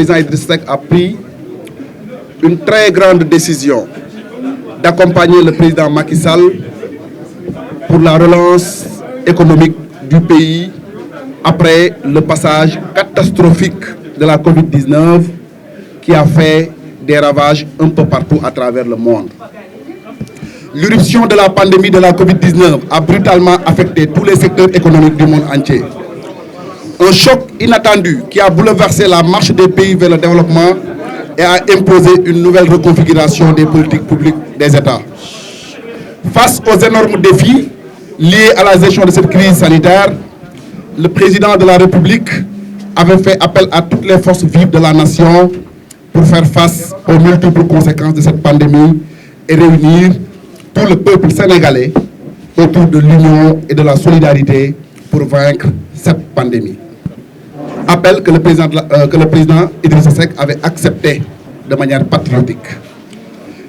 président Idrissa Seck a pris une très grande décision d'accompagner le président Macky Sall pour la relance économique du pays après le passage catastrophique de la Covid-19 qui a fait des ravages un peu partout à travers le monde. L'irruption de la pandémie de la Covid-19 a brutalement affecté tous les secteurs économiques du monde entier. Un choc inattendu qui a bouleversé la marche des pays vers le développement et a imposé une nouvelle reconfiguration des politiques publiques des États. Face aux énormes défis liés à la gestion de cette crise sanitaire, le président de la République avait fait appel à toutes les forces vives de la nation pour faire face aux multiples conséquences de cette pandémie et réunir tout le peuple sénégalais autour de l'union et de la solidarité pour vaincre cette pandémie. Appel que le président Idrissa Seck avait accepté de manière patriotique.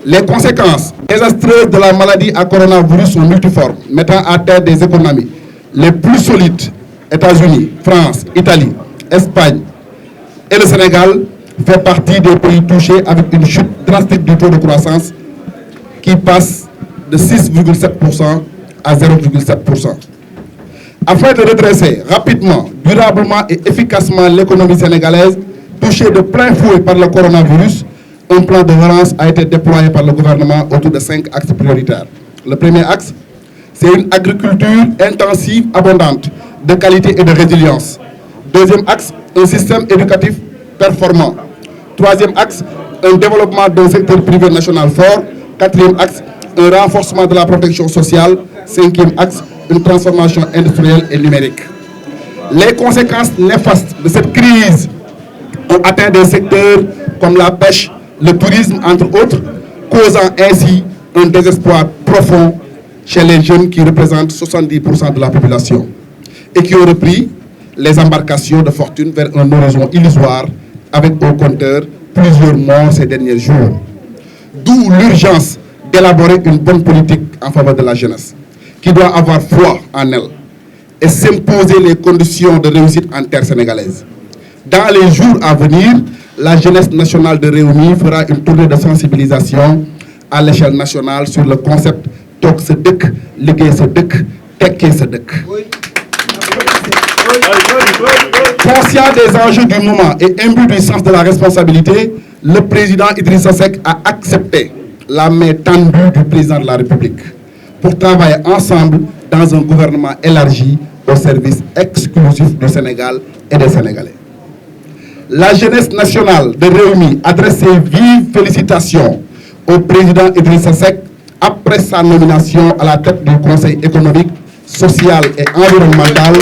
Les conséquences désastreuses de la maladie à coronavirus sont multiformes, mettant à terre des économies les plus solides, États-Unis, France, Italie, Espagne et le Sénégal fait partie des pays touchés avec une chute drastique du taux de croissance qui passe de 6,7% à 0,7%. Afin de redresser rapidement, durablement et efficacement l'économie sénégalaise touchée de plein fouet par le coronavirus, un plan de relance a été déployé par le gouvernement autour de 5 axes prioritaires. Le premier axe, c'est une agriculture intensive, abondante, de qualité et de résilience. Deuxième axe, un système éducatif performant. Troisième axe, un développement d'un secteur privé national fort. Quatrième axe, un renforcement de la protection sociale. Cinquième axe, une transformation industrielle et numérique. Les conséquences néfastes de cette crise ont atteint des secteurs comme la pêche, le tourisme, entre autres, causant ainsi un désespoir profond chez les jeunes qui représentent 70% de la population et qui ont repris les embarcations de fortune vers un horizon illusoire avec au compteur plusieurs morts ces derniers jours. D'où l'urgence d'élaborer une bonne politique en faveur de la jeunesse, qui doit avoir foi en elle et s'imposer les conditions de réussite en terre sénégalaise. Dans les jours à venir, la jeunesse nationale de Rewmi fera une tournée de sensibilisation à l'échelle nationale sur le concept toog sa dëkk, liggéey sa dëkk, tekkee sa dëkk. Conscient des enjeux du moment et imbu du sens de la responsabilité, le président Idrissa Seck a accepté la main tendue du président de la République pour travailler ensemble dans un gouvernement élargi au service exclusif du Sénégal et des Sénégalais. La jeunesse nationale de Rewmi adresse ses vives félicitations au président Idrissa Seck après sa nomination à la tête du Conseil économique, social et environnemental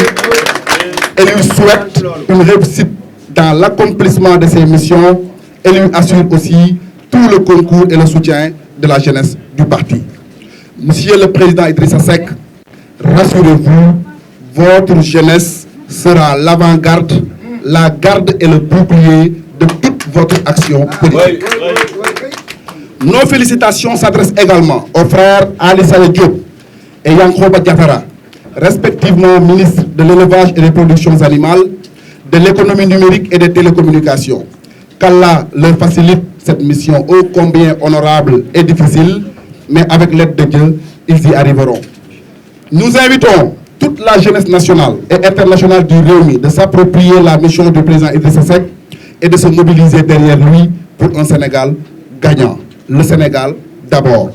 et lui souhaite une réussite dans l'accomplissement de ses missions et lui assure aussi tout le concours et le soutien de la jeunesse du parti. Monsieur le président Idrissa Seck, rassurez-vous, votre jeunesse sera l'avant-garde, la garde et le bouclier de toute votre action politique. Nos félicitations s'adressent également aux frères Ali Saleh Diop et Yankhoba Diattara, respectivement ministres de l'élevage et des productions animales, de l'économie numérique et des télécommunications. Qu'Allah leur facilite cette mission ô combien honorable et difficile, mais avec l'aide de Dieu, ils y arriveront. Nous invitons toute la jeunesse nationale et internationale du Rewmi de s'approprier la mission du président Idrissa Seck et de se mobiliser derrière lui pour un Sénégal gagnant. Le Sénégal d'abord.